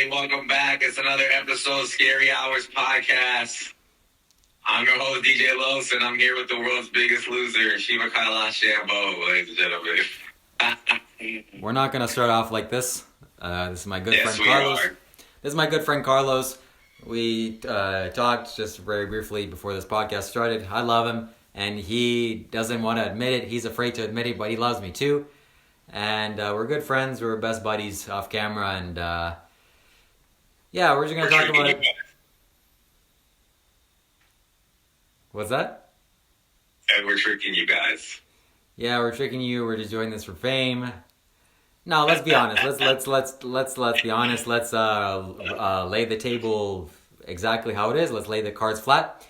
everybody. Welcome back. It's another episode of Scary Hours Podcast. I'm your host, DJ Los, and I'm here with the world's biggest loser, Shiva Shambho, ladies and gentlemen. We're not going to start off like this. This is my good friend we Carlos. are. This is my good friend Carlos. We talked just very briefly before this podcast started. I love him, and he doesn't want to admit it. He's afraid to admit it, but he loves me too. And we're good friends. We're best buddies off camera, and yeah, we're just going to talk about it. What's that? And we're tricking you guys. Yeah, we're tricking you. We're just doing this for fame. No, let's be honest. Let's be honest. Let's lay the table exactly how it is. Let's lay the cards flat.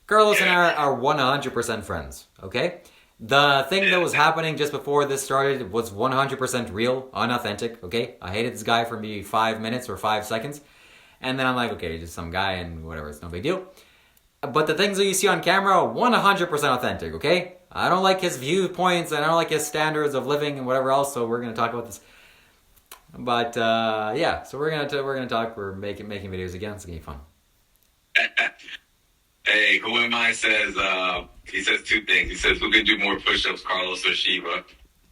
Carlos and I are 100% friends. Okay. The thing that was happening just before this started was 100% real, unauthentic. Okay. I hated this guy for maybe 5 minutes or 5 seconds, and then I'm like, okay, just some guy and whatever. It's no big deal. But the things that you see on camera are 100% authentic, okay? I don't like his viewpoints, and I don't like his standards of living and whatever else, so we're going to talk about this. But, yeah, so we're going to talk. We're making videos again. It's going to be fun. Hey, who am I says, he says two things. He says, who can do more push-ups, Carlos or Shiva?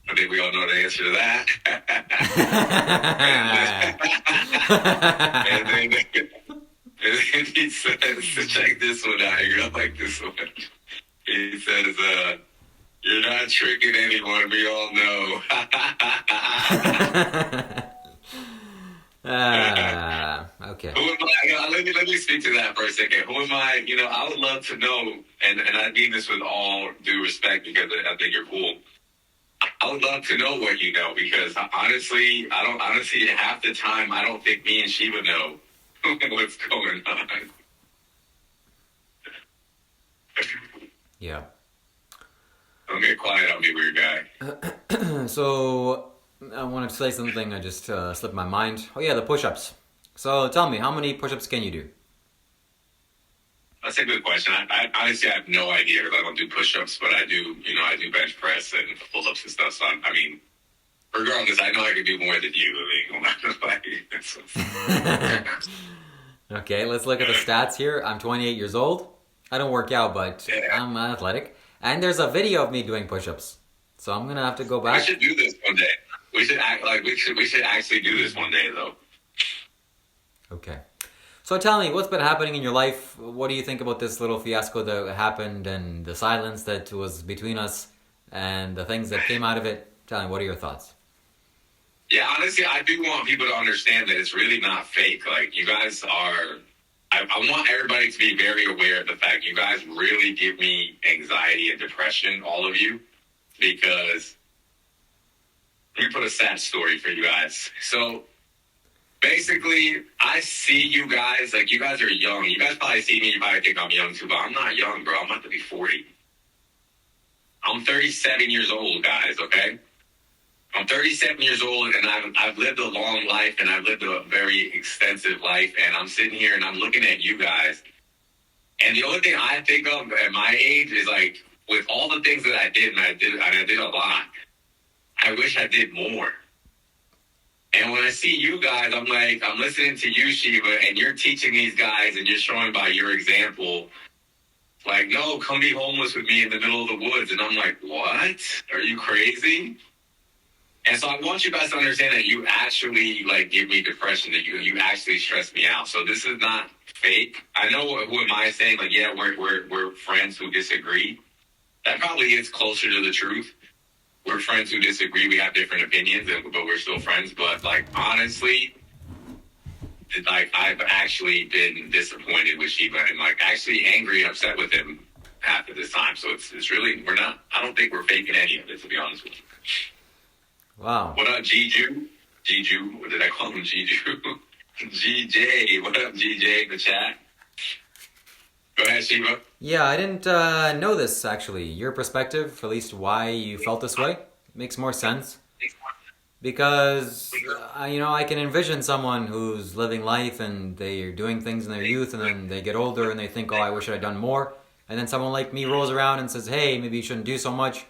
I think we all know the answer to that. and then he says, check this one out. You're going to like this one. He says, you're not tricking anyone. We all know. Okay. Who am I? Let me speak to that for a second. Who am I? You know, I would love to know, and I mean this with all due respect because I think you're cool. I would love to know what you know because honestly, half the time I don't think me and Shiva know what's going on. Yeah. Don't get quiet on me, weird guy. So, I wanted to say something. I just slipped my mind. Oh yeah, the push-ups. So, tell me, how many push-ups can you do? That's a good question. I honestly have no idea because I don't do push-ups, but I do bench press and pull-ups and stuff. So, I mean, regardless, I know I can do more than you. I'm not gonna lie. Okay, let's look at the stats here. I'm 28 years old. I don't work out, but I'm athletic. And there's a video of me doing push-ups. So I'm going to have to go back. We should do this one day. We should actually do this one day, though. Okay. So tell me, what's been happening in your life? What do you think about this little fiasco that happened and the silence that was between us and the things that came out of it? Tell me, what are your thoughts? Yeah, honestly, I do want people to understand that it's really not fake. Like, you guys are... I want everybody to be very aware of the fact you guys really give me anxiety and depression, all of you, because let me put a sad story for you guys. So basically, I see you guys, like you guys are young. You guys probably see me, you probably think I'm young too, but I'm not young, bro. I'm about to be 40. I'm 37 years old, guys, okay? I'm 37 years old, and I've lived a long life, and I've lived a very extensive life, and I'm sitting here, and I'm looking at you guys, and the only thing I think of at my age is, like, with all the things that I did, and I did a lot, I wish I did more. And when I see you guys, I'm like, I'm listening to you, Shiva, and you're teaching these guys, and you're showing by your example, like, no, come be homeless with me in the middle of the woods, and I'm like, what? Are you crazy? And so I want you guys to understand that you actually like give me depression, that you actually stress me out. So this is not fake. I know who am I saying like, yeah, we're friends who disagree. That probably is closer to the truth. We're friends who disagree. We have different opinions, but we're still friends. But like honestly, like I've actually been disappointed with Shiva and like actually angry and upset with him half of this time. So it's really I don't think we're faking any of it, to be honest with you. Wow. What up, Jiju? Jiju? What did I call him? Jiju? GJ. What up, GJ in the chat? Go ahead, Shiva. Yeah, I didn't know this, actually. Your perspective, at least why you felt this way, makes more sense. Because, I can envision someone who's living life and they're doing things in their youth and then they get older and they think, oh, I wish I'd done more. And then someone like me rolls around and says, hey, maybe you shouldn't do so much.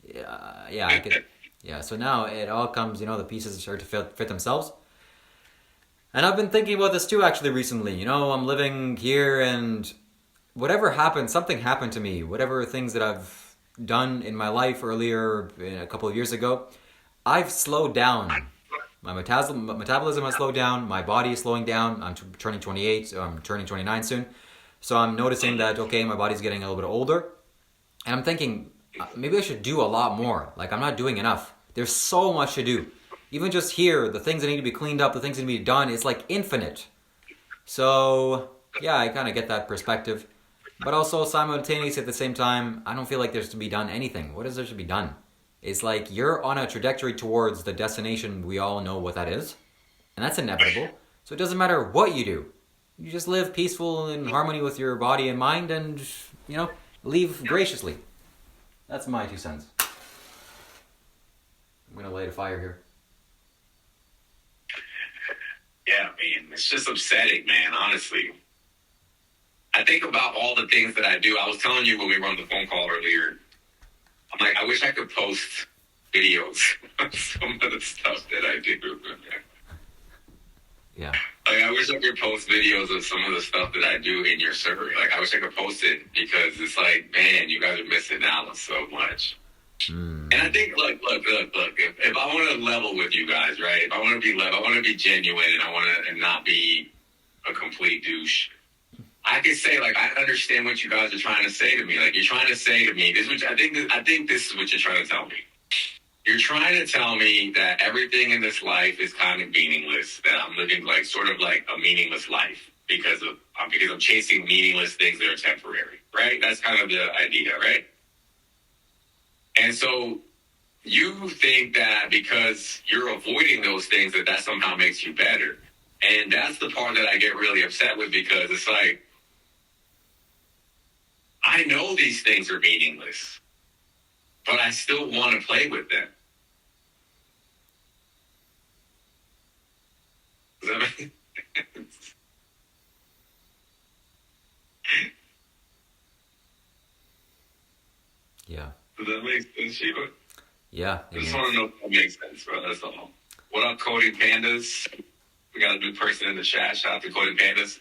Yeah, I get. Yeah, I get. Yeah, so now it all comes, the pieces start to fit themselves. And I've been thinking about this too, actually, recently. You know, I'm living here, and whatever happened, something happened to me. Whatever things that I've done in my life earlier, a couple of years ago, I've slowed down. My metabolism has slowed down. My body is slowing down. I'm turning 28. So I'm turning 29 soon. So I'm noticing that, okay, my body's getting a little bit older. And I'm thinking, maybe I should do a lot more. Like, I'm not doing enough. There's so much to do. Even just here, the things that need to be cleaned up, the things that need to be done, it's like infinite. So, yeah, I kind of get that perspective. But also, simultaneously, at the same time, I don't feel like there's to be done anything. What is there to be done? It's like you're on a trajectory towards the destination. We all know what that is. And that's inevitable. So it doesn't matter what you do. You just live peaceful in harmony with your body and mind and, you know, leave graciously. That's my 2 cents. I'm going to light a fire here. Yeah, I mean, it's just upsetting, man, honestly. I think about all the things that I do. I was telling you when we were on the phone call earlier, I'm like, I wish I could post videos of some of the stuff that I do. Yeah. Like, I wish I could post videos of some of the stuff that I do in your survey. Like, I wish I could post it because it's like, man, you guys are missing out on so much. And I think, look, if I want to level with you guys, right? If I want to be genuine, and I want to and not be a complete douche. I can say, like, I understand what you guys are trying to say to me. Like, you're trying to say to me, I think this is what you're trying to tell me. You're trying to tell me that everything in this life is kind of meaningless, that I'm living like sort of like a meaningless life because I'm chasing meaningless things that are temporary, right? That's kind of the idea, right? And so you think that because you're avoiding those things that somehow makes you better. And that's the part that I get really upset with, because it's like, I know these things are meaningless, but I still want to play with them. Does that make sense? Yeah. Does that make sense, Shiva? Yeah. I just want to know if that makes sense, bro. That's all. What up, Coding Pandas? We got a new person in the chat. Shout out to Coding Pandas.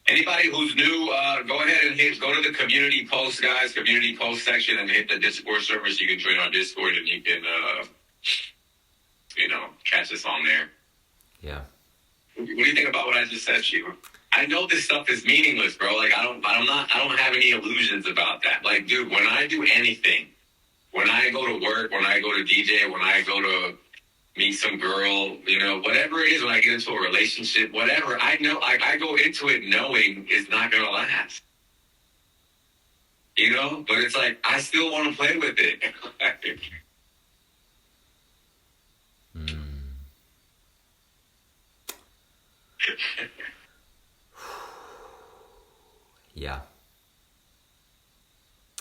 Anybody who's new, go ahead and go to the community post, guys, community post section, and hit the Discord server so you can join our Discord and you can, catch us on there. Yeah. What do you think about what I just said, Shiva? I know this stuff is meaningless, bro. Like, I don't have any illusions about that. Like, dude, when I do anything, when I go to work, when I go to DJ, when I go to meet some girl, whatever it is, when I get into a relationship, whatever, I know, like, I go into it knowing it's not going to last. But it's like, I still want to play with it. Yeah.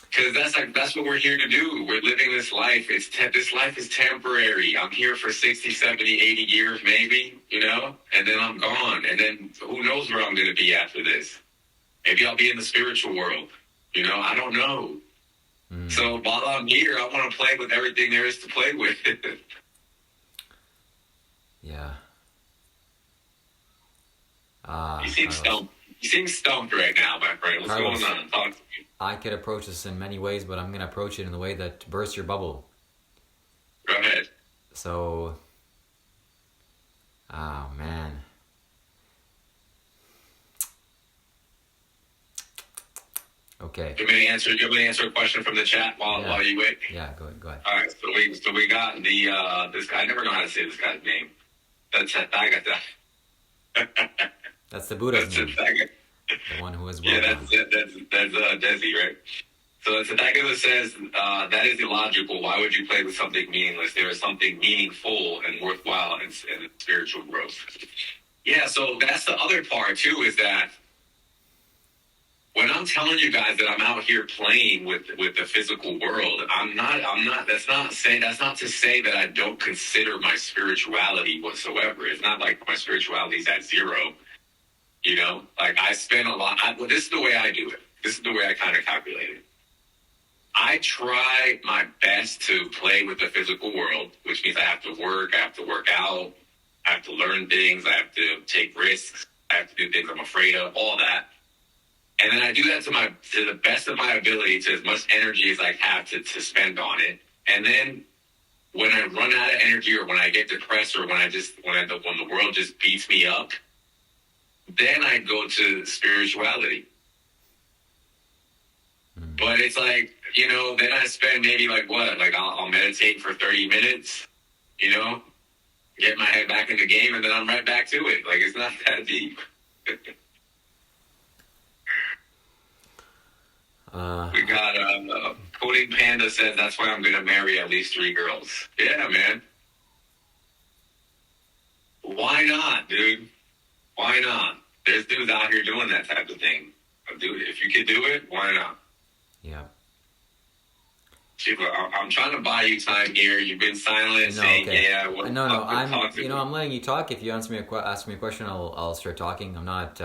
Because that's what we're here to do. We're living this life. This life is temporary. I'm here for 60, 70, 80 years maybe, and then I'm gone. And then who knows where I'm going to be after this. Maybe I'll be in the spiritual world. I don't know. So while I'm here, I want to play with everything there is to play with. Yeah. You seem stumped. You seem stumped right now, my friend. What's Carlos, going on? Talk to me. I could approach this in many ways, but I'm going to approach it in the way that bursts your bubble. Go ahead. So, oh man. Okay. You want me to answer a question from the chat while you wait? Yeah, go ahead. All right, so we got the this guy. I never know how to say this guy's name. That's Tathagata. That's the Buddha's name. The one who is well. Yeah, that's Desi, right? So Tathagata says that is illogical. Why would you play with something meaningless? There is something meaningful and worthwhile in spiritual growth. Yeah, so that's the other part too. Is that when I'm telling you guys that I'm out here playing with the physical world, I'm not. That's not to say that I don't consider my spirituality whatsoever. It's not like my spirituality is at zero. Like I spend a lot. This is the way I do it. This is the way I kind of calculate it. I try my best to play with the physical world, which means I have to work. I have to work out. I I have to learn things. I have to take risks. I have to do things I'm afraid of, all that. And then I do that to the best of my ability, to as much energy as I have to spend on it. And then when I run out of energy, or when I get depressed, or when the world just beats me up, then I go to spirituality. But it's like, then I spend maybe I'll meditate for 30 minutes, get my head back in the game, and then I'm right back to it. Like, it's not that deep. We got Coding Panda says that's why I'm gonna marry at least 3 girls. Yeah, man. Why not, dude? Why not? There's dudes out here doing that type of thing. Dude, if you could do it, why not? Yeah. Shiva, I'm trying to buy you time here. You've been silent, saying, okay. "Yeah." I'm letting you talk. If you ask me a question, I'll start talking. I'm not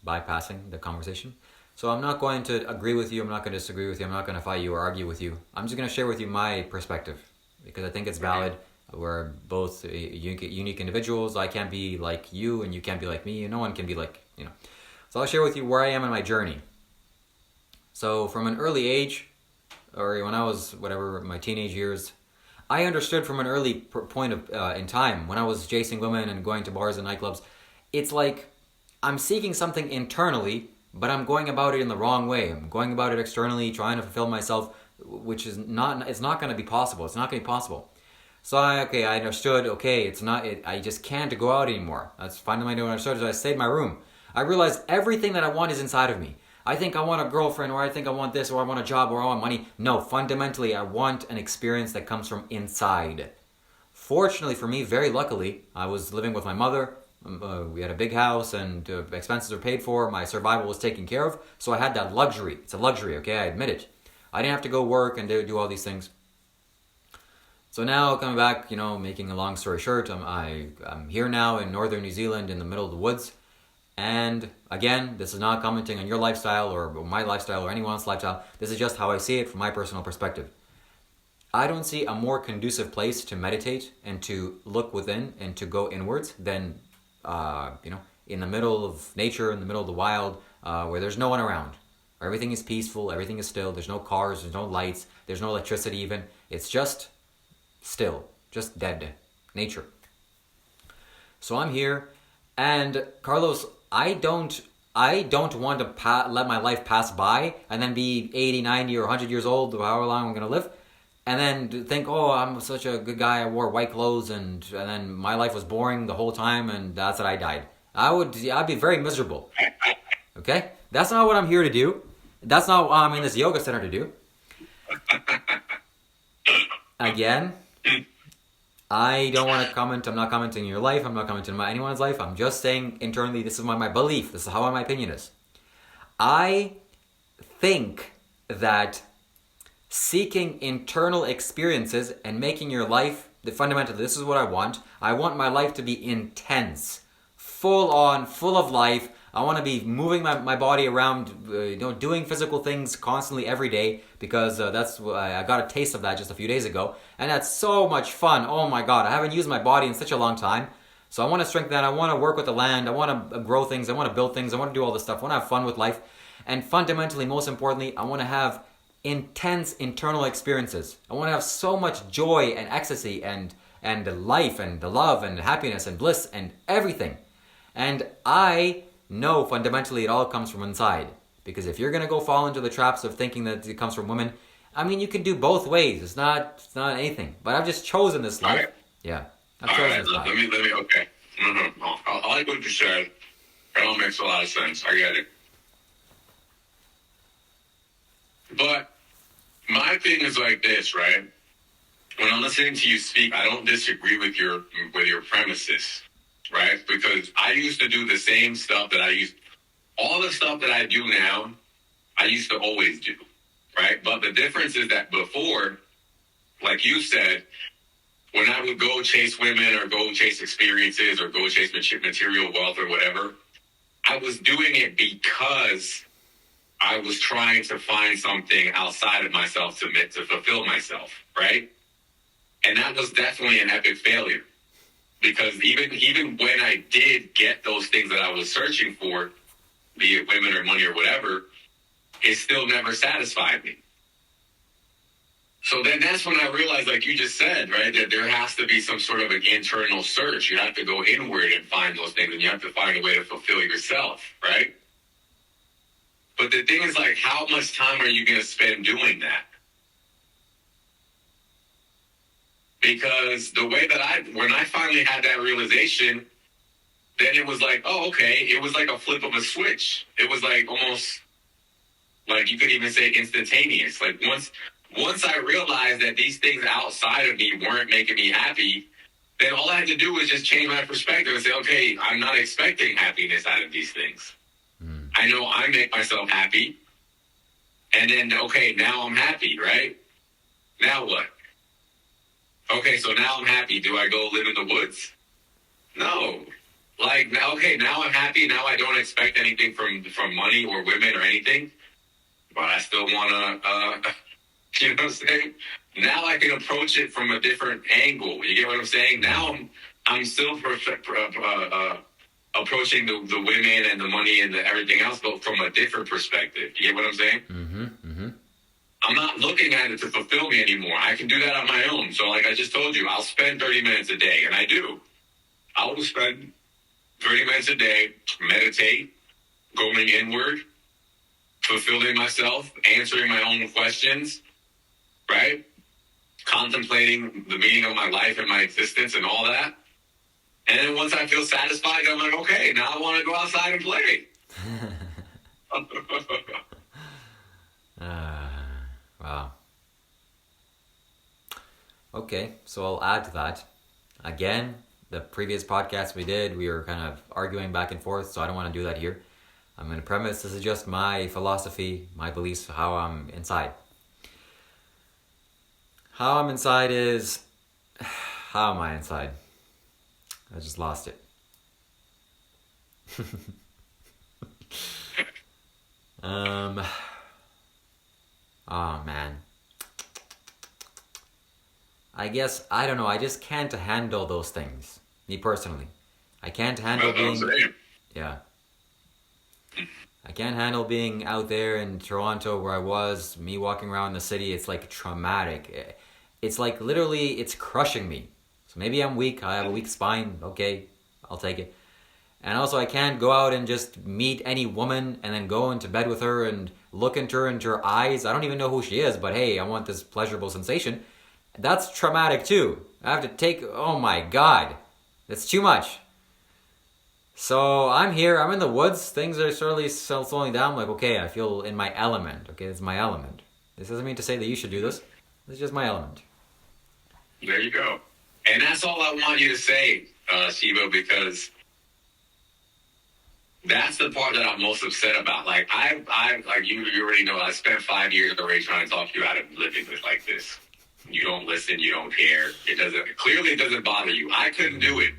bypassing the conversation. So I'm not going to agree with you. I'm not going to disagree with you. I'm not going to fight you or argue with you. I'm just going to share with you my perspective, because I think it's valid. We're both unique individuals. I can't be like you, and you can't be like me, and no one can be like, So I'll share with you where I am in my journey. So from an early age, or when I was, my teenage years, I understood from an early point in time, when I was chasing women and going to bars and nightclubs, it's like I'm seeking something internally, but I'm going about it in the wrong way. I'm going about it externally, trying to fulfill myself, which is it's not going to be possible. It's not going to be possible. So I understood, I just can't go out anymore. That's fundamentally what I understood. So I stayed in my room. I realized everything that I want is inside of me. I think I want a girlfriend, or I think I want this, or I want a job, or I want money. No, fundamentally, I want an experience that comes from inside. Fortunately for me, very luckily, I was living with my mother. We had a big house, and expenses were paid for. My survival was taken care of. So I had that luxury. It's a luxury, okay? I admit it. I didn't have to go work and do all these things. So now, coming back, making a long story short, I'm here now in northern New Zealand in the middle of the woods. And again, this is not commenting on your lifestyle or my lifestyle or anyone's lifestyle. This is just how I see it from my personal perspective. I don't see a more conducive place to meditate and to look within and to go inwards than, in the middle of nature, in the middle of the wild, where there's no one around. Everything is peaceful, everything is still, there's no cars, there's no lights, there's no electricity even. It's just still, just dead nature. So I'm here, and Carlos, I don't want to let my life pass by and then be 80, 90, or 100 years old, or however long I'm going to live, and then think, oh, I'm such a good guy, I wore white clothes, and then my life was boring the whole time, and that's it, I died. I'd be very miserable. Okay? That's not what I'm here to do. That's not what I'm in this yoga center to do. Again, I don't want to comment. I'm not commenting on your life. I'm not commenting on anyone's life. I'm just saying internally, this is my belief. This is how my opinion is. I think that seeking internal experiences and making your life, fundamentally, this is what I want. I want my life to be intense, full on, full of life. I want to be moving my body around, doing physical things constantly every day, because I got a taste of that just a few days ago, and that's so much fun. Oh my God, I haven't used my body in such a long time, so I want to strengthen that. I want to work with the land. I want to grow things. I want to build things. I want to do all this stuff. I want to have fun with life, and fundamentally, most importantly, I want to have intense internal experiences. I want to have so much joy and ecstasy and life and the love and happiness and bliss and everything, and I know fundamentally it all comes from inside. Because if you're going to go fall into the traps of thinking that it comes from women, I mean, you can do both ways. It's not anything. But I've just chosen this life. Right. Yeah. I've chosen this life. Let me, okay. Mm-hmm. I like what you said. It all makes a lot of sense. I get it. But my thing is like this, right? When I'm listening to you speak, I don't disagree with your premises. Right? Because I used to do the same stuff all the stuff that I do now, I used to always do, right? But the difference is that before, like you said, when I would go chase women or go chase experiences or go chase material wealth or whatever, I was doing it because I was trying to find something outside of myself to fulfill myself, right? And that was definitely an epic failure. because even when I did get those things that I was searching for, be it women or money or whatever, it still never satisfied me. So then that's when I realized, like you just said, right, that there has to be some sort of an internal search. You have to go inward and find those things, and you have to find a way to fulfill yourself, right? But the thing is, like, how much time are you going to spend doing that? Because the way that when I finally had that realization, then it was like, oh, okay. It was like a flip of a switch. It was like almost, like you could even say instantaneous. Like once I realized that these things outside of me weren't making me happy, then all I had to do was just change my perspective and say, okay, I'm not expecting happiness out of these things. I know I make myself happy. And then, okay, now I'm happy, right? Now what? Okay, so now I'm happy. Do I go live in the woods? No. Like, okay, now I'm happy. Now I don't expect anything from money or women or anything. But I still want to, you know what I'm saying? Now I can approach it from a different angle. You get what I'm saying? Now I'm still approaching the women and the money and everything else, but from a different perspective. You get what I'm saying? Mm-hmm. Mm-hmm. I'm not looking at it to fulfill me anymore. I can do that on my own. So like I just told you, I'll spend 30 minutes a day, and I do. I will spend 30 minutes a day, meditate, going inward, fulfilling myself, answering my own questions, right? Contemplating the meaning of my life and my existence and all that. And then once I feel satisfied, I'm like, okay, now I want to go outside and play. Wow. Okay, so I'll add to that. Again, the previous podcast we did, we were kind of arguing back and forth, so I don't want to do that here. I'm going to premise this is just my philosophy, my beliefs, how I'm inside. How I'm inside is... How am I inside? I just lost it. Oh man. I guess, I don't know, I just can't handle those things. Me personally. I can't handle being... Yeah. I can't handle being out there in Toronto where I was, me walking around the city. It's like traumatic. It's like literally, it's crushing me. So maybe I'm weak, I have a weak spine, okay, I'll take it. And also I can't go out and just meet any woman and then go into bed with her and look into her eyes. I don't even know who she is, but hey, I want this pleasurable sensation. That's traumatic too. I have to take, oh my God, that's too much. So I'm here, I'm in the woods, things are slowing down. I'm like, okay, I feel in my element. Okay, this is my element. This doesn't mean to say that you should do this. This is just my element. There you go. And that's all I want you to say, Shiva, because that's the part that I'm most upset about. Like, I like you already know, I spent 5 years already trying to talk you out of living with like this. You don't listen, you don't care. It doesn't bother you. I couldn't do it.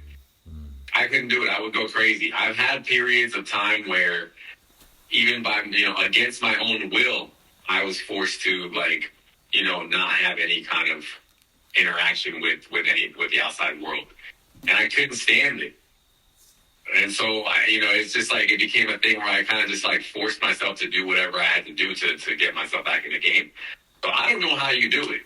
I couldn't do it. I would go crazy. I've had periods of time where even by, against my own will, I was forced to not have any kind of interaction with the outside world. And I couldn't stand it. And so, it's just like it became a thing where I kind of just like forced myself to do whatever I had to do to get myself back in the game. So I don't know how you do it.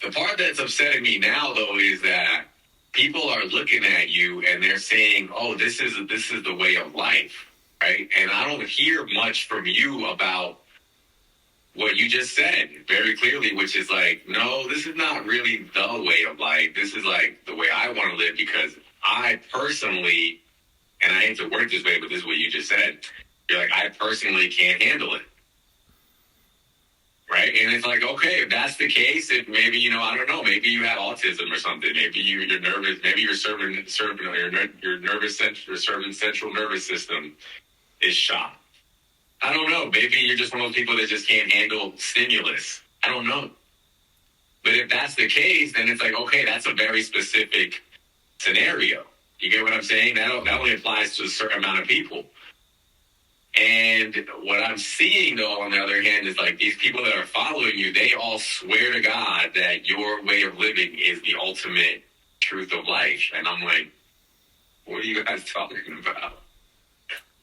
The part that's upsetting me now, though, is that people are looking at you and they're saying, oh, this is the way of life, right? And I don't hear much from you about what you just said very clearly, which is like, no, this is not really the way of life. This is like the way I want to live because I personally, and I hate to word this way, but this is what you just said. You're like, I personally can't handle it. Right? And it's like, okay, if that's the case, if maybe, I don't know, maybe you have autism or something. Maybe you're nervous. Maybe your central nervous system is shot. I don't know. Maybe you're just one of those people that just can't handle stimulus. I don't know. But if that's the case, then it's like, okay, that's a very specific scenario. You get what I'm saying? That only applies to a certain amount of people. And what I'm seeing, though, on the other hand, is like these people that are following you, they all swear to God that your way of living is the ultimate truth of life. And I'm like, what are you guys talking about?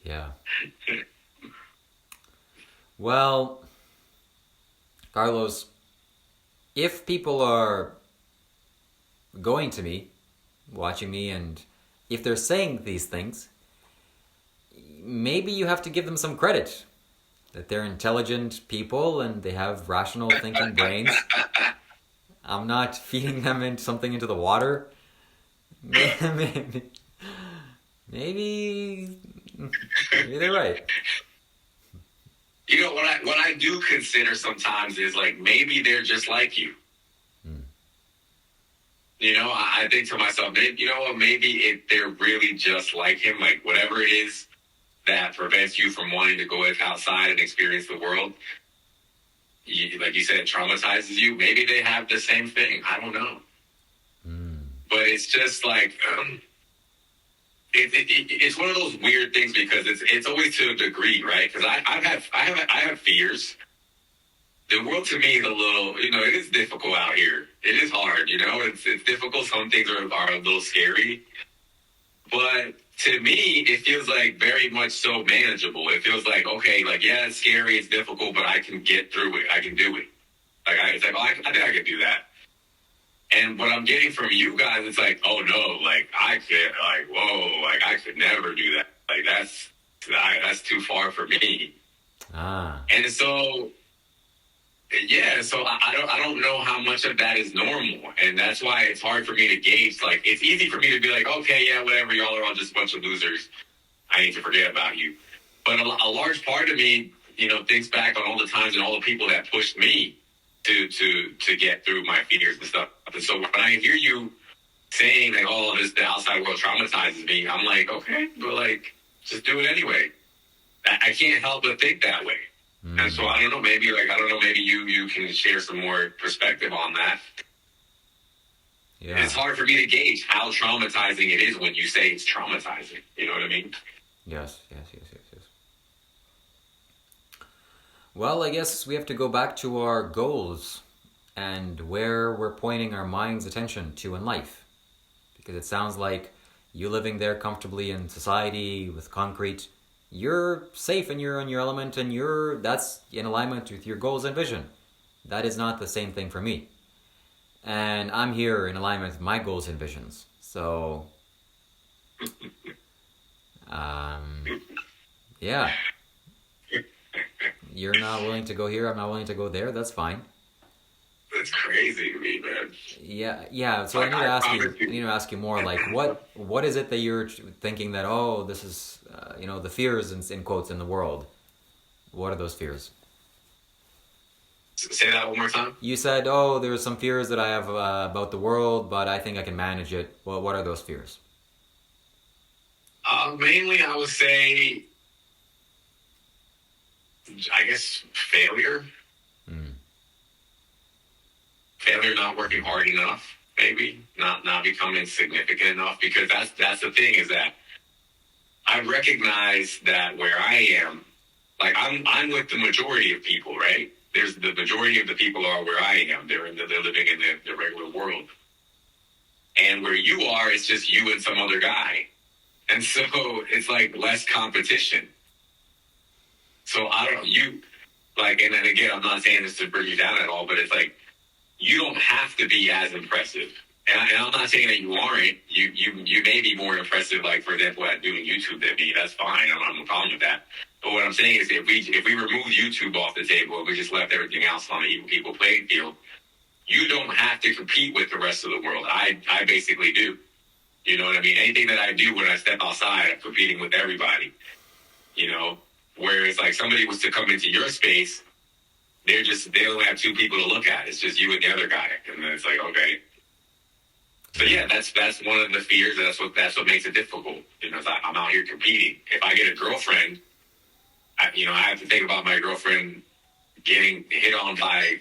Yeah. Well, Carlos, if people are going to me, watching me, and if they're saying these things, maybe you have to give them some credit. That they're intelligent people and they have rational thinking brains. I'm not feeding them something into the water. Maybe, maybe they're right. You know, what I do consider sometimes is like maybe they're just like you. You know, I think to myself, you know what, maybe they're really just like him, like whatever it is that prevents you from wanting to go outside and experience the world, like you said, traumatizes you. Maybe they have the same thing. I don't know. But it's just like, it's one of those weird things because it's always to a degree, right? Because I have fears. The world to me is a little, you know, it is difficult out here. It is hard, you know, it's difficult. Some things are a little scary. But to me, it feels like very much so manageable. It feels like, okay, like, yeah, it's scary, it's difficult, but I can get through it. I can do it. Like, it's like, oh, I think I can do that. And what I'm getting from you guys, it's like, oh no, like, I can't, like, whoa, like, I could never do that. Like, that's too far for me. And so, yeah, so I don't know how much of that is normal, and that's why it's hard for me to gauge. Like, it's easy for me to be like, okay, yeah, whatever, y'all are all just a bunch of losers. I need to forget about you. But a large part of me, you know, thinks back on all the times and all the people that pushed me to get through my fears and stuff. And so when I hear you saying that, oh, the outside world traumatizes me, I'm like, okay, but like, just do it anyway. I can't help but think that way. And so I don't know, maybe you can share some more perspective on that. Yeah. It's hard for me to gauge how traumatizing it is when you say it's traumatizing. You know what I mean? Yes. Well, I guess we have to go back to our goals and where we're pointing our mind's attention to in life. Because it sounds like you living there comfortably in society with concrete, you're safe and you're in your element and that's in alignment with your goals and vision. That is not the same thing for me. And I'm here in alignment with my goals and visions. So, yeah. You're not willing to go here, I'm not willing to go there, that's fine. That's crazy to me, man. Yeah. So like, I need to ask you more. Like, what is it that you're thinking that this is the fears in quotes in the world? What are those fears? Say that one more time. You said, there's some fears that I have about the world, but I think I can manage it. Well, what are those fears? Mainly, I would say, I guess, failure. Failure, not working hard enough, maybe not becoming significant enough, because that's the thing, is that I recognize that where I am, like I'm with the majority of people, right? There's the majority of the people are where I am. They're living in the regular world, and where you are, it's just you and some other guy, and so it's like less competition. So and then again, I'm not saying this to bring you down at all, but it's like, you don't have to be as impressive. And I'm not saying that you aren't. You may be more impressive, like, for example, at doing YouTube than me. That's fine. I don't have no problem with that. But what I'm saying is, if we remove YouTube off the table and we just left everything else on the equal playing field, you don't have to compete with the rest of the world. I basically do. You know what I mean? Anything that I do when I step outside, I'm competing with everybody. You know? Whereas, like, somebody was to come into your space, they only have two people to look at. It's just you and the other guy. And then it's like, okay. So yeah, that's one of the fears. That's what makes it difficult. You know, I'm out here competing. If I get a girlfriend, I have to think about my girlfriend getting hit on by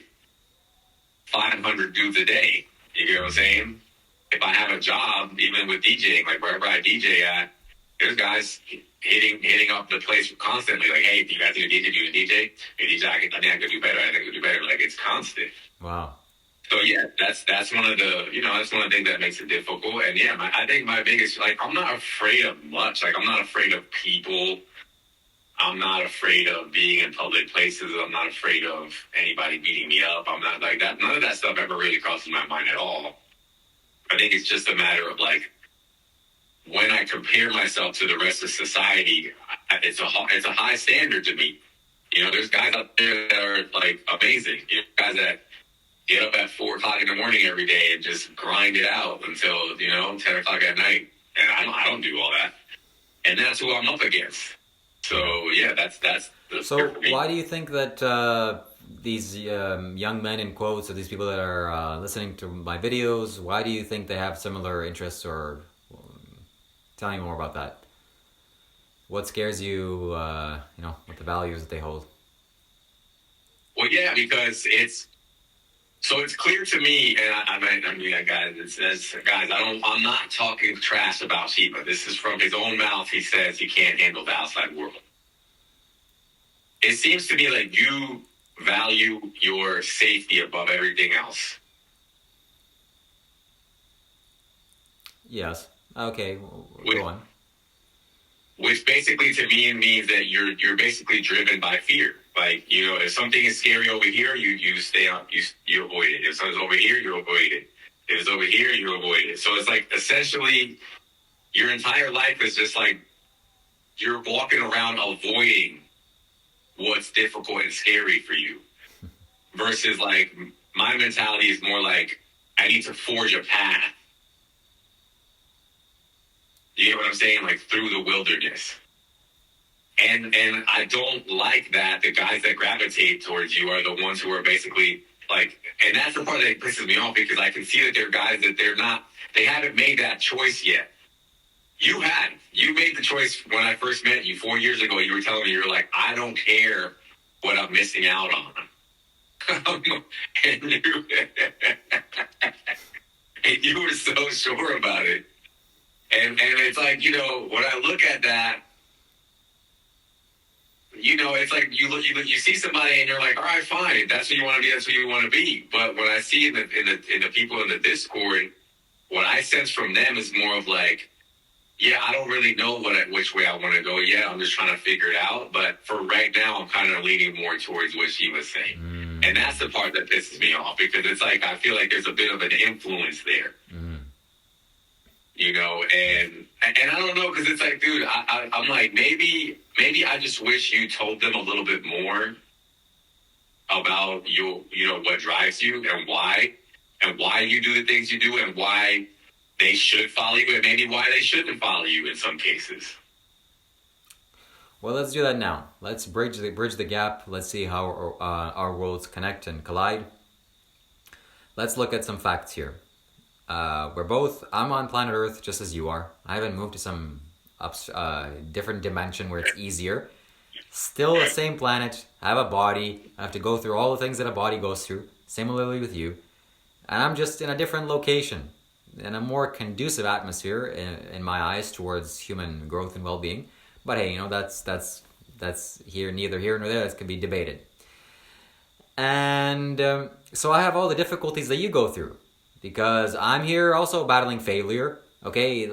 500 dudes a day. You get what I'm saying? If I have a job, even with DJing, like wherever I DJ at, there's guys hitting up the place constantly, like, hey, do you guys need a DJ? Do you DJ? Hey, DJ, I think I could do better. Like, it's constant. Wow. So yeah, that's one of the that's one of the things that makes it difficult. And yeah, I think my biggest I'm not afraid of much. Like I'm not afraid of people. I'm not afraid of being in public places. I'm not afraid of anybody beating me up. I'm not like that. None of that stuff ever really crosses my mind at all. I think it's just a matter of like when I compare myself to the rest of society, it's a high standard to me. There's guys out there that are like amazing. Guys that get up at 4 o'clock in the morning every day and just grind it out until 10 o'clock at night. And I don't do all that. And that's who I'm up against. So yeah, that's the. So why do you think that these young men in quotes, or these people that are listening to my videos, why do you think they have similar interests? Or tell me more about that. What scares you? With the values that they hold. Well, yeah, because it's clear to me, and I mean, guys, it says, guys, I'm not talking trash about Shiva. This is from his own mouth. He says he can't handle the outside world. It seems to me like you value your safety above everything else. Yes. Okay. Go on. Which basically to me means that you're basically driven by fear. Like, if something is scary over here, you stay up, you avoid it. If something's over here, you avoid it. If it's over here, you avoid it. So it's like essentially your entire life is just like you're walking around avoiding what's difficult and scary for you. Versus like my mentality is more like I need to forge a path. You get what I'm saying? Like through the wilderness. And I don't like that the guys that gravitate towards you are the ones who are basically like, and that's the part that pisses me off because I can see that they're guys that they haven't made that choice yet. You made the choice when I first met you 4 years ago. You were telling me, you're like, I don't care what I'm missing out on. and you were so sure about it. And it's like, when I look at that, it's like you see somebody and you're like, all right, fine. If that's what you want to be, that's what you want to be. But what I see in the people in the Discord, what I sense from them is more of like, yeah, I don't really know which way I want to go yet. I'm just trying to figure it out. But for right now, I'm kind of leaning more towards what she was saying. And that's the part that pisses me off because it's like, I feel like there's a bit of an influence there. And I don't know, because it's like, dude, I'm like, maybe I just wish you told them a little bit more about what drives you and why you do the things you do and why they should follow you and maybe why they shouldn't follow you in some cases. Well, let's do that now. Let's bridge the gap. Let's see how our worlds connect and collide. Let's look at some facts here. I'm on planet Earth just as you are. I haven't moved to some different dimension where it's easier. Still the same planet. I have a body. I have to go through all the things that a body goes through. Similarly with you. And I'm just in a different location. In a more conducive atmosphere in my eyes towards human growth and well-being. But hey, that's here, neither here nor there. That can be debated. And so I have all the difficulties that you go through. Because I'm here also battling failure. Okay,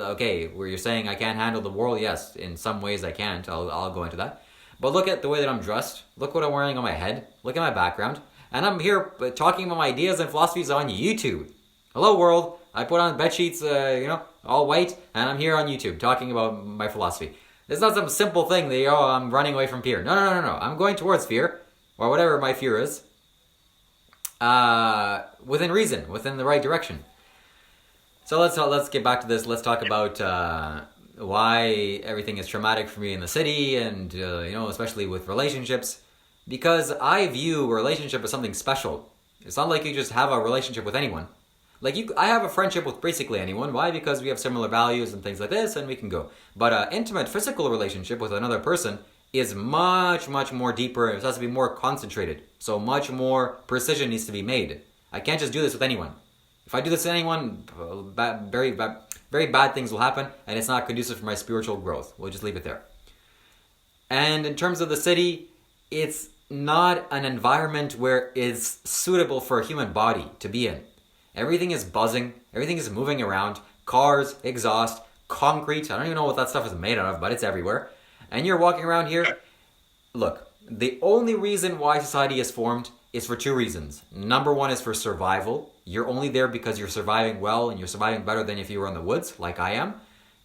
where you're saying I can't handle the world. Yes, in some ways I can't. I'll go into that. But look at the way that I'm dressed. Look what I'm wearing on my head. Look at my background. And I'm here talking about my ideas and philosophies on YouTube. Hello, world. I put on bed sheets, all white, and I'm here on YouTube talking about my philosophy. It's not some simple thing that, I'm running away from fear. No. I'm going towards fear, or whatever my fear is. Within reason, within the right direction. So let's get back to this. Let's talk about why everything is traumatic for me in the city, and especially with relationships, because I view a relationship as something special. It's not like you just have a relationship with anyone. I have a friendship with basically anyone. Why? Because we have similar values and things like this, and we can go. But an intimate physical relationship with another person is much, much more deeper. It has to be more concentrated. So much more precision needs to be made. I can't just do this with anyone. If I do this with anyone, very bad things will happen, and it's not conducive for my spiritual growth. We'll just leave it there. And in terms of the city, it's not an environment where it's suitable for a human body to be in. Everything is buzzing, everything is moving around, cars, exhaust, concrete. I don't even know what that stuff is made out of, but it's everywhere. And you're walking around here. Look, the only reason why society is formed is for two reasons. Number one is for survival. You're only there because you're surviving well, and you're surviving better than if you were in the woods, like I am.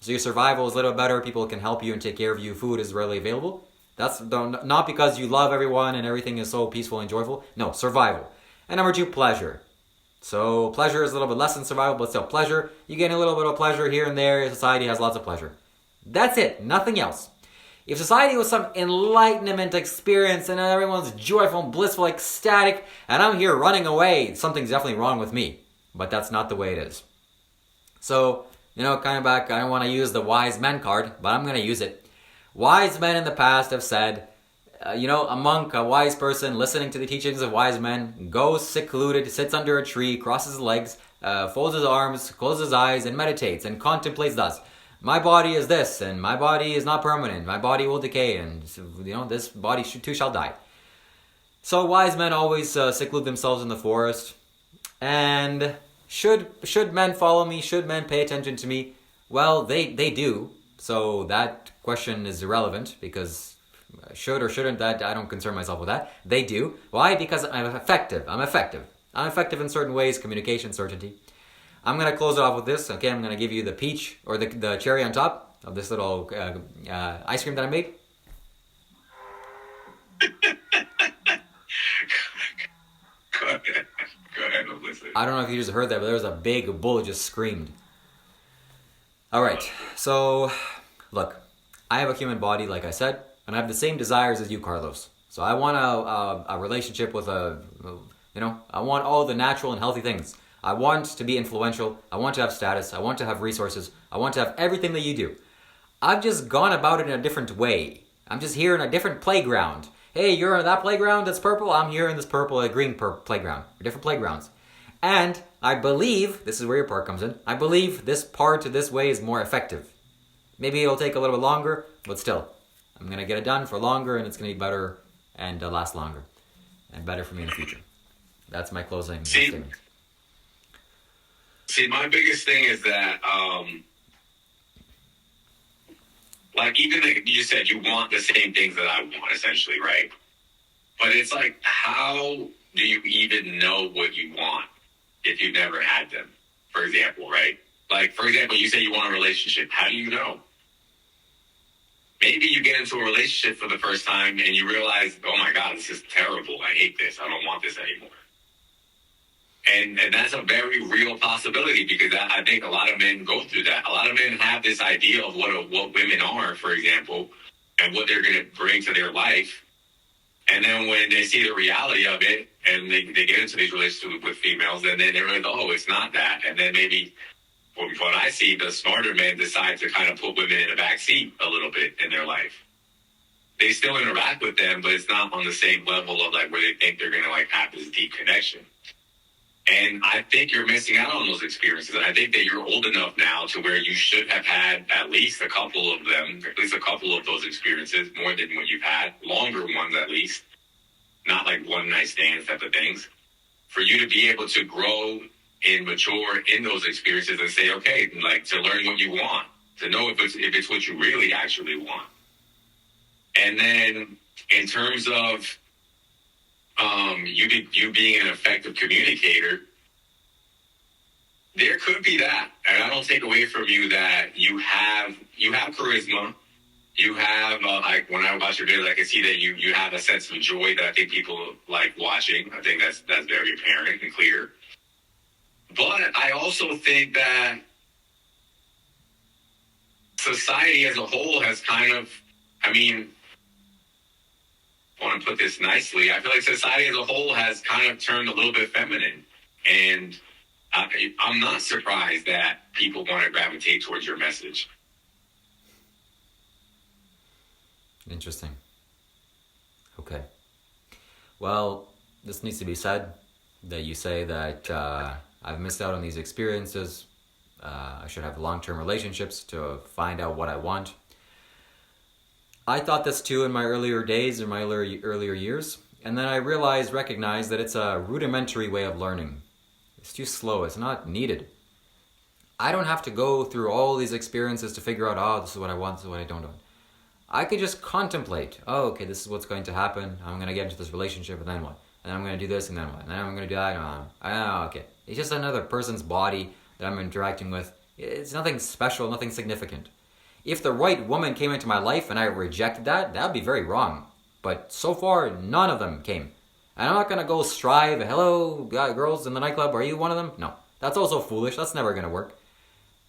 So your survival is a little better, people can help you and take care of you, food is readily available. That's not because you love everyone and everything is so peaceful and joyful. No, survival. And number two, pleasure. So pleasure is a little bit less than survival, but still pleasure. You get a little bit of pleasure here and there. Society has lots of pleasure. That's it, nothing else. If society was some enlightenment experience and everyone's joyful and blissful, ecstatic, and I'm here running away, something's definitely wrong with me. But that's not the way it is. So, kind of back, I don't want to use the wise men card, but I'm going to use it. Wise men in the past have said, a monk, a wise person, listening to the teachings of wise men, goes secluded, sits under a tree, crosses his legs, folds his arms, closes his eyes, and meditates and contemplates thus. My body is this, and my body is not permanent. My body will decay, and this body too shall die. So wise men always seclude themselves in the forest. And should men follow me? Should men pay attention to me? Well, they do. So that question is irrelevant, because should or shouldn't, that I don't concern myself with that. They do. Why? Because I'm effective. I'm effective in certain ways, communication, certainty. I'm going to close it off with this. Okay, I'm going to give you the peach, or the cherry on top of this little ice cream that I made. Go ahead, I'm listening. I don't know if you just heard that, but there was a big bull just screamed. All right, so look, I have a human body, like I said, and I have the same desires as you, Carlos. So I want a relationship with I want all the natural and healthy things. I want to be influential. I want to have status. I want to have resources. I want to have everything that you do. I've just gone about it in a different way. I'm just here in a different playground. Hey, you're in that playground that's purple. I'm here in this purple, green playground. We're different playgrounds. And I believe, this is where your part comes in, I believe this part to this way is more effective. Maybe it'll take a little bit longer, but still, I'm going to get it done for longer, and it's going to be better and last longer. And better for me in the future. That's my closing statement. See, my biggest thing is that, even like you said, you want the same things that I want, essentially, right? But it's like, how do you even know what you want if you've never had them, for example, right? Like, for example, you say you want a relationship. How do you know? Maybe you get into a relationship for the first time and you realize, oh my God, this is terrible. I hate this. I don't want this anymore. And that's a very real possibility, because I think a lot of men go through that. A lot of men have this idea of what women are, for example, and what they're going to bring to their life. And then when they see the reality of it and they get into these relationships with females, and then they realize, oh, it's not that. And then maybe, from what I see, the smarter men decide to kind of put women in the back seat a little bit in their life. They still interact with them, but it's not on the same level of where they think they're going to have this deep connection. And I think you're missing out on those experiences. And I think that you're old enough now to where you should have had at least a couple of them, at least a couple of those experiences, more than what you've had, longer ones at least, not one night stands type of things, for you to be able to grow and mature in those experiences and say, okay, to learn what you want, to know if it's what you really actually want. And then in terms of you being an effective communicator, there could be that, and I don't take away from you that you have charisma. You have when I watch your videos, I can see that you have a sense of joy that I think people like watching. I think that's very apparent and clear. But I also think that society as a whole has kind of, I want to put this nicely, I feel like society as a whole has kind of turned a little bit feminine. And I'm not surprised that people want to gravitate towards your message. Interesting. Okay. Well, this needs to be said, that you say that I've missed out on these experiences. I should have long-term relationships to find out what I want. I thought this too in my earlier days, in my earlier years. And then I recognized that it's a rudimentary way of learning. It's too slow. It's not needed. I don't have to go through all these experiences to figure out, oh, this is what I want, this is what I don't want. I could just contemplate, oh, okay, this is what's going to happen. I'm going to get into this relationship, and then what? And then I'm going to do this, and then what? And then I'm going to do that. Okay. It's just another person's body that I'm interacting with. It's nothing special, nothing significant. If the right woman came into my life and I rejected that would be very wrong. But so far, none of them came. And I'm not going to go strive, hello, girls in the nightclub, are you one of them? No. That's also foolish. That's never going to work.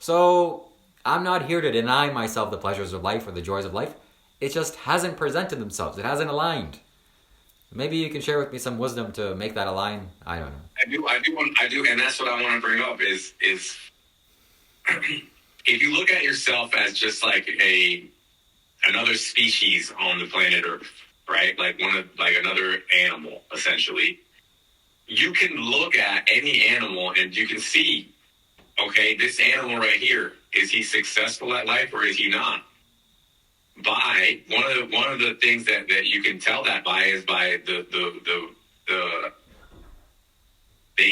So, I'm not here to deny myself the pleasures of life or the joys of life. It just hasn't presented themselves. It hasn't aligned. Maybe you can share with me some wisdom to make that align. I don't know. I do, and that's what I want to bring up is if you look at yourself as just like another species on the planet Earth, right? Like another animal, essentially. You can look at any animal and you can see, okay, this animal right here, is he successful at life or is he not? By one of the things that you can tell that by is by the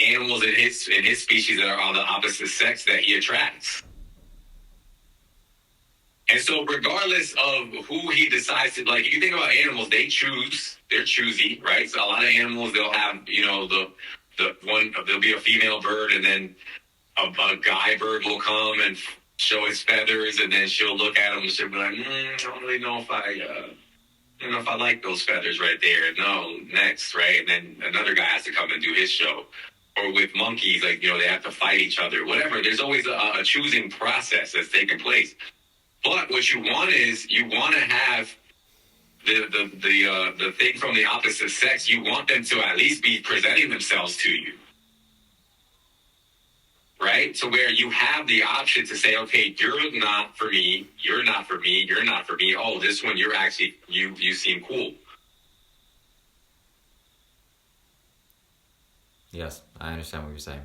animals in his species that are on the opposite sex that he attracts. And so regardless of who he decides to, like, if you think about animals, they're choosy, right? So a lot of animals, they'll have, there'll be a female bird and then a guy bird will come and show his feathers, and then she'll look at him and she'll be like, I don't really know if I like those feathers right there. No, next, right? And then another guy has to come and do his show. Or with monkeys, like, they have to fight each other, whatever. There's always a choosing process that's taking place. But what you want is you want to have the thing from the opposite sex. You want them to at least be presenting themselves to you. Right? So where you have the option to say, okay, you're not for me, you're not for me, you're not for me. Oh, this one, you're actually, you seem cool. Yes, I understand what you're saying.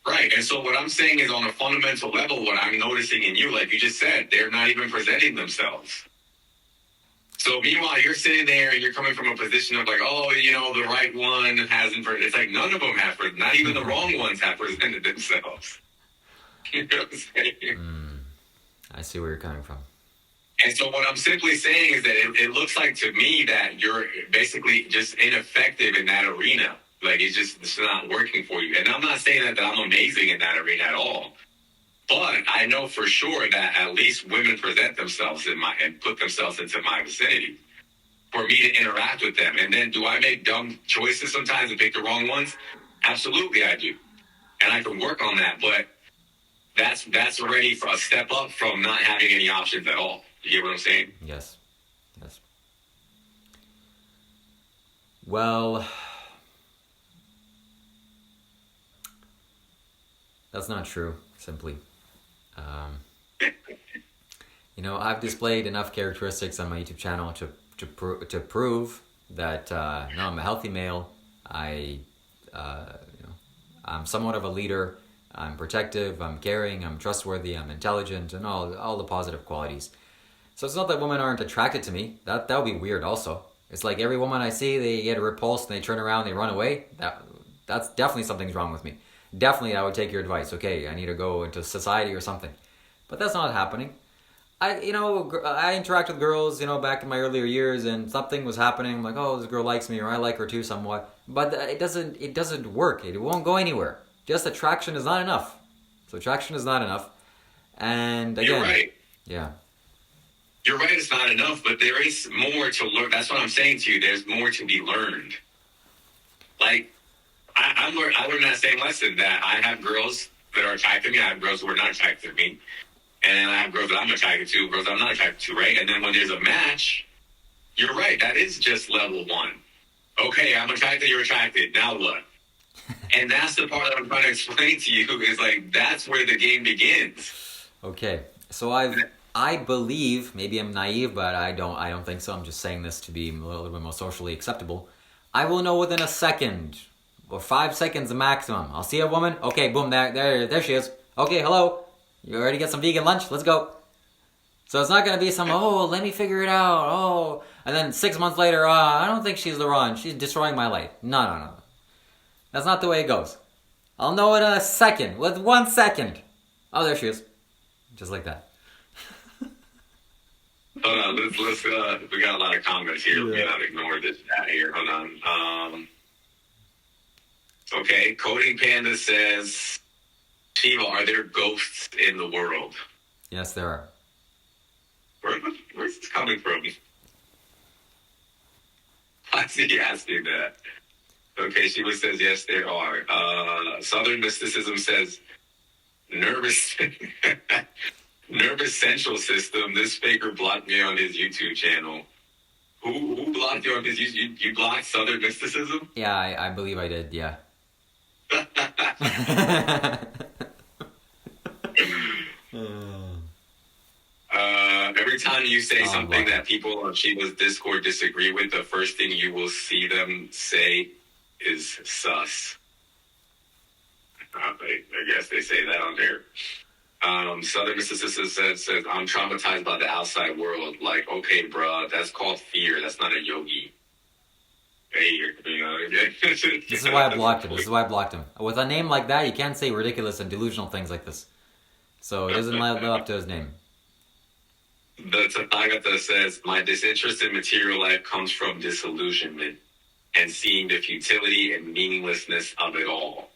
Right. And so what I'm saying is on a fundamental level, what I'm noticing in you, like you just said, they're not even presenting themselves. So meanwhile, you're sitting there and you're coming from a position of like, oh, the right one hasn't. It's like none of them have. Not even the wrong ones have presented themselves. You know what I'm saying? I see where you're coming from. And so what I'm simply saying is that it looks like to me that you're basically just ineffective in that arena. Like it's not working for you. And I'm not saying that I'm amazing in that arena at all. But I know for sure that at least women present themselves and put themselves into my vicinity for me to interact with them. And then do I make dumb choices sometimes and pick the wrong ones? Absolutely I do. And I can work on that. But that's already a step up from not having any options at all. You get what I'm saying? Yes. Well, that's not true, simply. I've displayed enough characteristics on my YouTube channel to prove that I'm a healthy male. I'm somewhat of a leader. I'm protective. I'm caring. I'm trustworthy. I'm intelligent, and all the positive qualities. So it's not that women aren't attracted to me. That would be weird. Also, it's like every woman I see, they get repulsed and they turn around, they run away. That's definitely something's wrong with me. Definitely, I would take your advice. Okay, I need to go into society or something. But that's not happening. I interact with girls, back in my earlier years, and something was happening. I'm like, oh, this girl likes me, or I like her too somewhat. But it doesn't work. It won't go anywhere. Just attraction is not enough. So attraction is not enough. And again, you're right. Yeah. You're right, it's not enough, but there is more to learn. That's what I'm saying to you. There's more to be learned. Like, I learned that same lesson, that I have girls that are attracted to me. I have girls who are not attracted to me. And I have girls that I'm attracted to, girls I'm not attracted to, right? And then when there's a match, you're right. That is just level one. Okay, I'm attracted, you're attracted. Now what? And that's the part that I'm trying to explain to you is like, that's where the game begins. Okay. So I believe, maybe I'm naive, but I don't think so. I'm just saying this to be a little bit more socially acceptable. I will know within a second or 5 seconds maximum. I'll see a woman. Okay, boom, there she is. Okay, hello. You ready to get some vegan lunch? Let's go. So it's not going to be some, oh, let me figure it out, oh. And then 6 months later, I don't think she's the one. She's destroying my life. No. That's not the way it goes. I'll know in a second, with 1 second. Oh, there she is. Just like that. Hold on, let's we got a lot of comments here. We gotta ignore this chat here. Hold on. Okay, Coding Panda says, Shiva, are there ghosts in the world? Yes, there are. Where's this coming from? Why is he asking that? Okay, Shiva says, yes, there are. Southern Mysticism says, nervous central system. This faker blocked me on his YouTube channel. Who blocked you on his YouTube? You blocked Southern Mysticism? Yeah, I believe I did, yeah. Every time you say something that people on Shiva's Discord disagree with, the first thing you will see them say is sus. I guess they say that on there. Southern Mississippi says, I'm traumatized by the outside world. Like, okay, bruh, that's called fear. That's not a yogi. Hey, you know. This is why I blocked him. With a name like that, you can't say ridiculous and delusional things like this. So it doesn't live up to his name. The Tathagata says, my disinterest in material life comes from disillusionment and seeing the futility and meaninglessness of it all.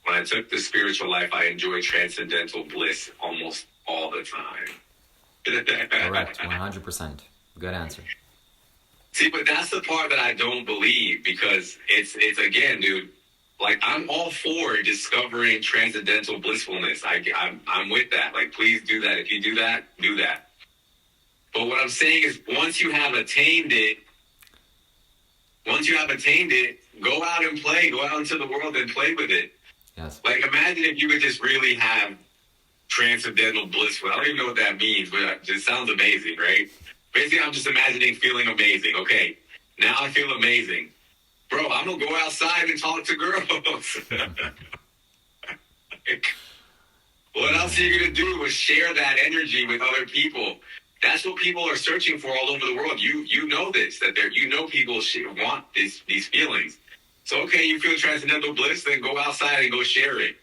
When I took the spiritual life, I enjoyed transcendental bliss almost all the time. Correct, 100%. Good answer. See, but that's the part that I don't believe, because it's again, dude, like, I'm all for discovering transcendental blissfulness. I'm with that. Like, please do that. If you do that, do that. But what I'm saying is, once you have attained it, go out and play. Go out into the world and play with it. Yes. Like, imagine if you could just really have transcendental bliss. I don't even know what that means, but it just sounds amazing, right? Basically, I'm just imagining feeling amazing. Okay, now I feel amazing. Bro, I'm going to go outside and talk to girls. What else are you going to do is share that energy with other people? That's what people are searching for all over the world. You know this, that people want these feelings. So, okay, you feel transcendental bliss, then go outside and go share it.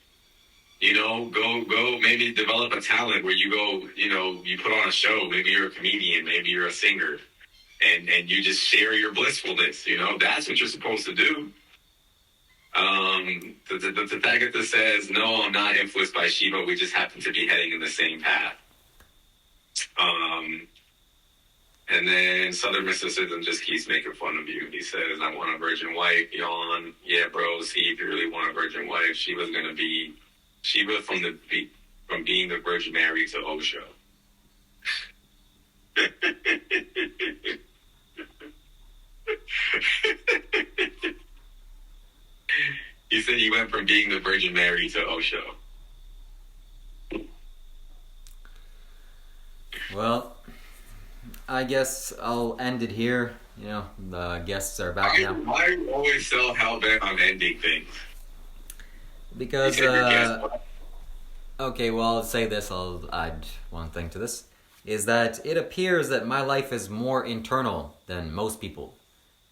You know, go maybe develop a talent where you go, you know, you put on a show. Maybe you're a comedian, maybe you're a singer, and you just share your blissfulness. You know, that's what you're supposed to do. The Tathagata says, no, I'm not influenced by Shiva. We just happen to be heading in the same path. And then Southern Mysticism just keeps making fun of you. He says, I want a virgin wife. Yawn. Yeah, bro, see, if you really want a virgin wife, Shiva's going to be Shiva from being the Virgin Mary to Osho. He said he went from being the Virgin Mary to Osho. Well, I guess I'll end it here. You know, the guests are back now. Why are you always so hell-bent on ending things? Because, okay, well, I'll say this, I'll add one thing to this, is that it appears that my life is more internal than most people.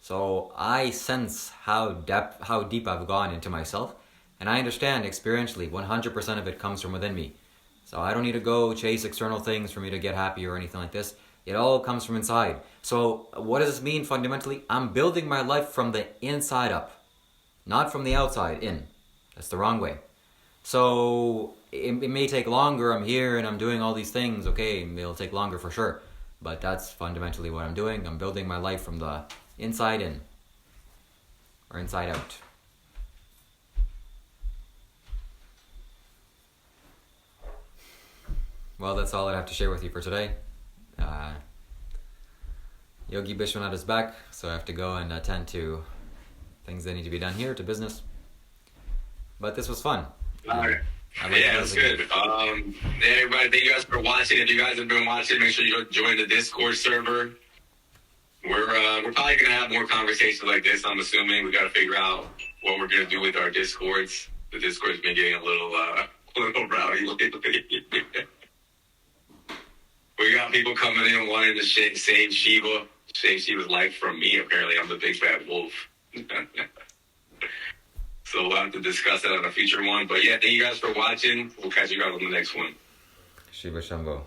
So I sense how deep I've gone into myself, and I understand experientially 100% of it comes from within me. So I don't need to go chase external things for me to get happy or anything like this. It all comes from inside. So what does this mean fundamentally? I'm building my life from the inside up, not from the outside in. That's the wrong way. So it may take longer. I'm here and I'm doing all these things. Okay, it'll take longer for sure. But that's fundamentally what I'm doing. I'm building my life from the inside in, or inside out. Well, that's all I have to share with you for today. Yogi Bishwanath is back, so I have to go and attend to things that need to be done here, to business. But this was fun. All right. Yeah, it was good. Hey, everybody, thank you guys for watching. If you guys have been watching, make sure you join the Discord server. We're probably going to have more conversations like this, I'm assuming. We got to figure out what we're going to do with our Discords. The Discord's been getting a little rowdy lately. We got got people coming in wanting to save Shiva's life from me. Apparently, I'm the big bad wolf. So we'll have to discuss that on a future one. But yeah, thank you guys for watching. We'll catch you guys on the next one. Shiva Shambho.